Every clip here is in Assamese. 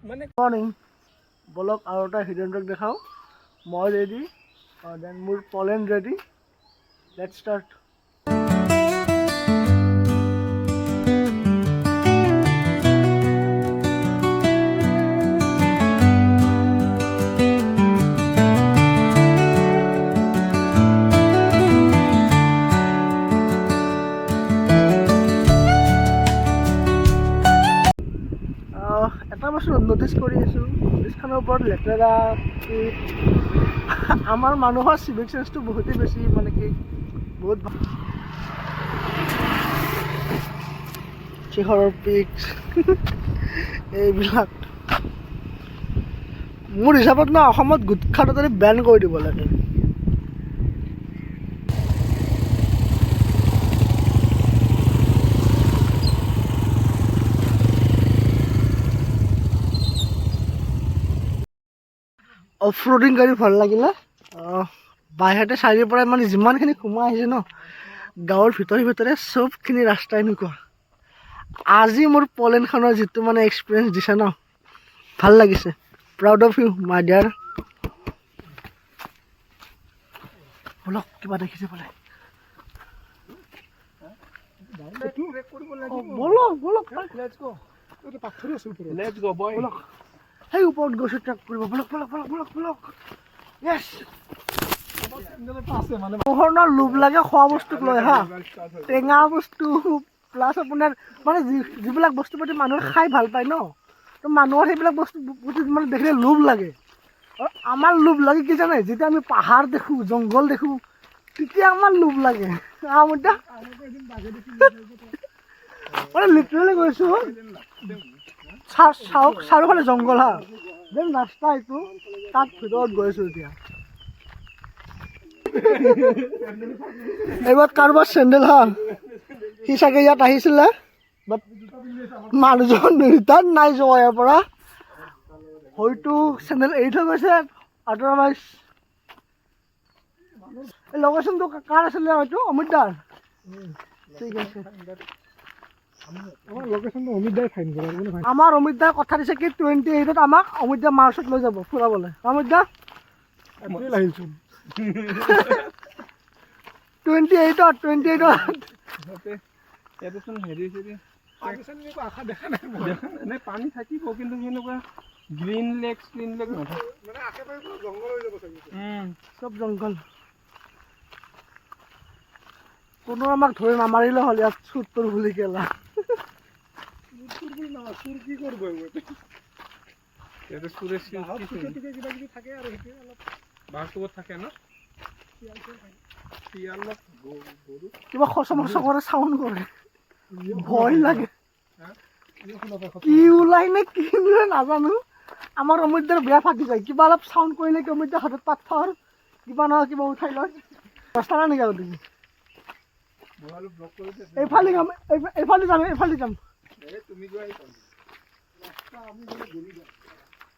মৰ্নিং বলক আৰু এটা হিডেনক দেখাওঁ মই ৰেডি দেন মোৰ পলেণ্ড ৰেডি লেটছ ষ্টাৰ্ট এটা বস্তু নটিচ কৰি আছোঁ নটিচখনৰ ওপৰত লেতেৰা আমাৰ মানুহৰ চিভিক চেন্সটো বহুতেই বেছি মানে কি বহুত চিহৰৰ পিক্স এইবিলাক মোৰ হিচাপত না অসমত গুটখা তথাপি বেন কৰি দিব লাগে অফ ৰোডিং গাড়ী ভাল লাগিলে বাহিৰতে চাৰিৰ পৰা মানে যিমানখিনি সোমাই আহিছে ন গাঁৱৰ ভিতৰে চবখিনি ৰাস্তা এনেকুৱা আজি মোৰ পলেণ্ডখনৰ যিটো মানে এক্সপিৰিয়েঞ্চ দিছে ন ভাল লাগিছে proud of you my dear বলক কিবা দেখিছে বোলে বলক সেই ওপৰত গৈছোঁ ট্ৰেক কৰিব বলক য়েছ মোহনৰ লোভ লাগে খোৱা বস্তুক লৈ হা টেঙা বস্তু প্লাছ আপোনাৰ মানে যিবিলাক বস্তু পাতি মানুহে খাই ভাল পায় ন তো মানুহৰ সেইবিলাক বস্তু মানে দেখিলে লোভ লাগে আৰু আমাৰ লোভ লাগে কি জানে যেতিয়া আমি পাহাৰ দেখোঁ জংঘল দেখোঁ তেতিয়া আমাৰ লোভ লাগে মানে লিটাৰেলি কৈছোঁ চাৰিওফালে জংঘল হা যেন ৰাস্তা এইটো তাত ভিতৰত গৈছোঁ এতিয়া এইবাৰ কাৰোবাৰ চেণ্ডেল হা সি চাগে ইয়াত আহিছিলে বাট মানুহজন ৰিটাৰ্ণ নাই যোৱা ইয়াৰ পৰা হয়তো চেণ্ডেল এৰি থৈ গৈছে আদাৰৱাইজ এই লোকেশ্যনটো কাৰ আছিলে হয়তো অমিত দাৰ ঠিক আছে আমাৰ অমিত দাই কথা দিছে কি 28ত আমাক অমিত দা মাৰ্চত লৈ যাব ফুৰাবলৈ অমিত দা 28ত পানী থাকিব কিন্তু সেনেকুৱা গ্ৰীণ লেক চব জংঘল কোনো আমাক ধৰি নামাৰিলে হ'ল ইয়াত চুৰ তোৰ বুলি কেলা কিবা খচম কৰে চাউণ্ড কৰে ভয় লাগে কি ওলাই নে কি ওলাই নাজানো আমাৰ অমিতদাৰ বেয়া ফাটি যায় কিবা অলপ চাউণ্ড কৰিলে কি অমিতদাৰ হাতত পাথৰ কিবা নহয় কিবা উঠাই লয় ৰাস্তা নাই নেকি তুমি এইফালে যাম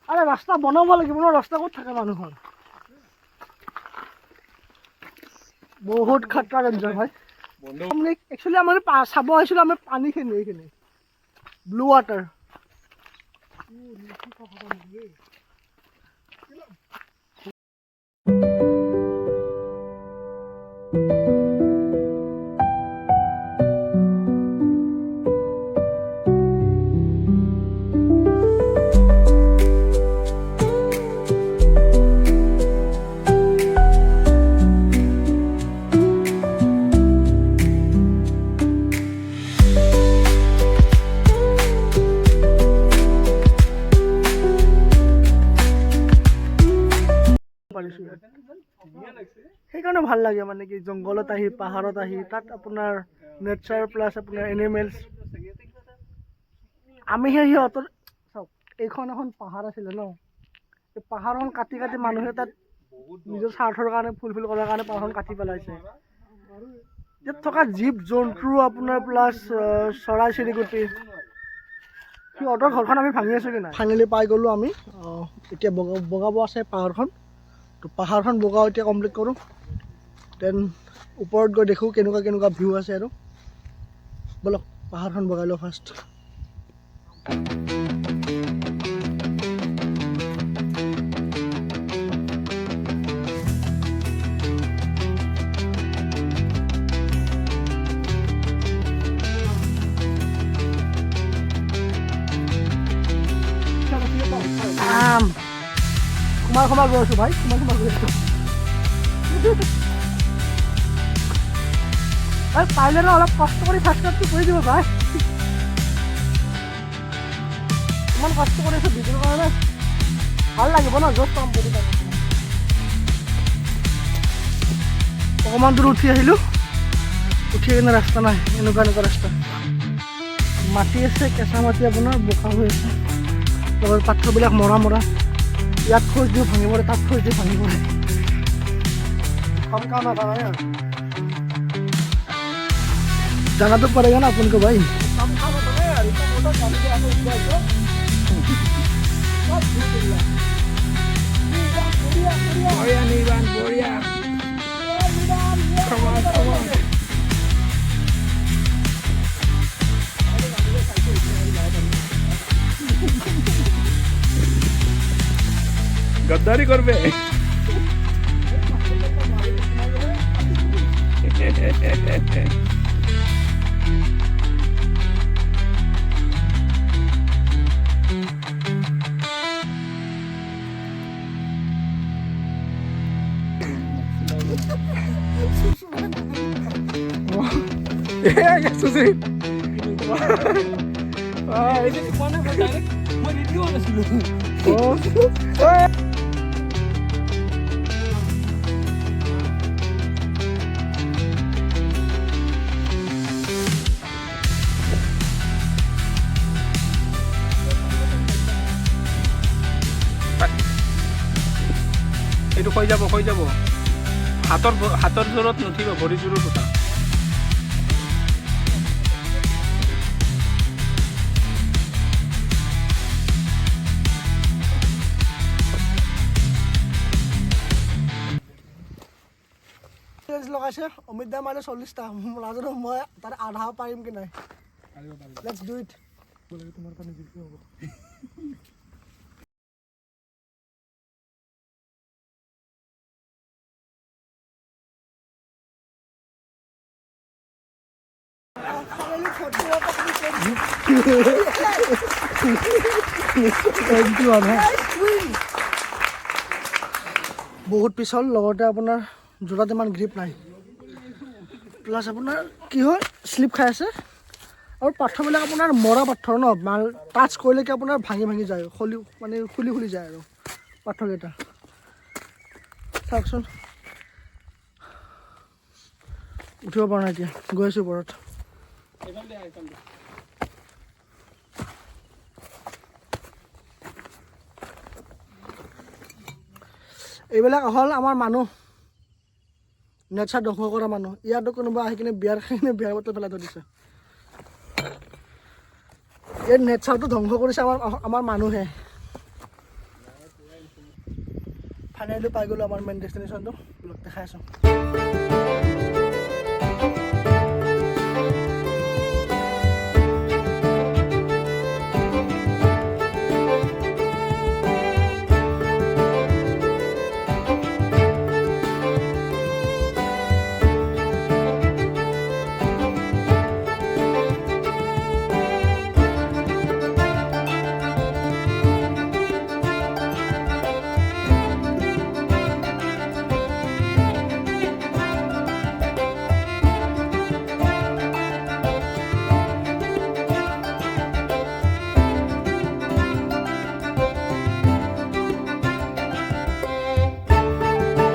আৰে ৰাস্তা বনাব লাগিব ন ৰাস্তা ক'ত থাকে মানুহৰ বহুত খাটৰা এনজয় হয় একচুৱেলি আমি চাব আহিছিলোঁ আমি পানীখিনি এইখিনি ব্লু ৱাটাৰ সেইকাৰণে ভাল লাগে মানে কি জংঘলত আহি পাহাৰত আহি তাত আপোনাৰ নেচাৰ প্লাছ আপোনাৰ এনিমেলছ আমি সেই সিহঁতৰ চাওক এইখন এখন পাহাৰ আছিলে ন এই পাহাৰখন কাটি মানুহে তাত নিজৰ স্বাৰ্থৰ কাৰণে ফুলফিল কৰাৰ কাৰণে পাহাৰখন কাটি পেলাইছে ইয়াত থকা জীৱ জন্তু আপোনাৰ প্লাছ চৰাই চিৰিকটি সিহঁতৰ ঘৰখন আমি ভাঙি আছোঁ কি নাই ফাইনেলি পাই গ'লোঁ আমি এতিয়া বগাব আছে পাহাৰখন তো পাহাৰখন বগাও এতিয়া কমপ্লিট কৰোঁ দেন ওপৰত গৈ দেখোঁ কেনেকুৱা ভিউ আছে আৰু বলক পাহাৰখন বগাই লওঁ ফাৰ্ষ্ট ৰাম সোমাই গৈ আছোঁ ভাই সোমাই গৈ আছোঁ ভাই পাৰিলে ন অলপ কষ্ট কৰি ছাবস্ক্ৰাইবটো কৰি দিব ভাই ইমান কষ্ট কৰি আছোঁ ভিডিঅ'ৰ কাৰণে ভাল লাগিব ন য'ত পাম বুলি অকণমান দূৰ উঠি আহিলোঁ উঠি কিনে ৰাস্তা নাই এনেকুৱা ৰাস্তা মাটি আছে কেঁচা মাটি আপোনাৰ বোকা হৈ আছে লগত পাথৰবিলাক মৰা ইয়াত খোজ দিওঁ ভাঙি পৰে তাত খোজ দিওঁ ভাঙি পৰে কাম নাথাকে জানাটো পড়ेगा ना अपन को भाई गद्दारी करबे ya susah ini di mana direct mau di dua oh এইটো হৈ যাব হাতৰ জোৰত নুঠিব ভৰি জোৰত উঠা লগাইছে অমিত দা মাৰিলে 40টা নাজানো মই তাৰ আধা পাৰিম কি নাই লেটছ ডু ইট তোমাৰ কাৰণে জিকি হ'ব বহুত পিছল লগতে আপোনাৰ জোৰাত ইমান গ্ৰিপ নাই প্লাছ আপোনাৰ কি হয় স্লিপ খাই আছে আৰু পাথৰবিলাক আপোনাৰ মৰা পাথৰ ন মাল টাচ কৰিলেকে আপোনাৰ ভাঙি যায় খুলি যায় আৰু পাথৰকেইটা চাওকচোন উঠিব পৰা নাই এতিয়া গৈ আছোঁ ওপৰত এইবিলাক হ'ল আমাৰ মানুহ নেচাৰ ধ্বংস কৰা মানুহ ইয়াতো কোনোবা আহি কিনে বিয়াৰ বটল পেলাই থৈ দিছে এই নেচাৰটো ধ্বংস কৰিছে আমাৰ মানুহে ফাইনেলি পাই গ'লোঁ আমাৰ মেইন ডেষ্টিনেশ্যনটো দেখাই আছোঁ